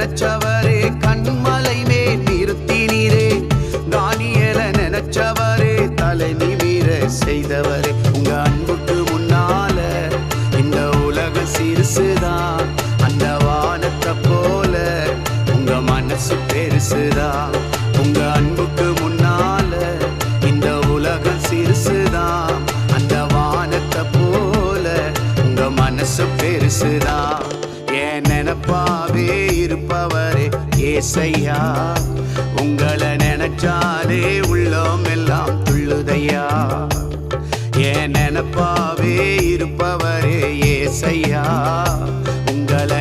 நினைச்சவரே கண்மலை மேல் நிறுத்தினீரே. தானியேல நினைச்சவரே தலை நிமிர செய்தவரே. உங்க அன்புக்கு முன்னால இந்த உலகம் சிறுசுதான். அந்த வானத்தை போல உங்க மனசு பெருசுதான். உங்க அன்புக்கு முன்னால இந்த உலகம் சிறுசுதான். அந்த வானத்தை போல உங்க மனசு பெருசுதான். என் நினைப்பாவே இருப்பவரே ஏசையா. உங்களை நினைச்சாலே உள்ளம் எல்லாம் துள்ளுதையா. என் நினைப்பாவே இருப்பவரே ஏசையா. உங்களை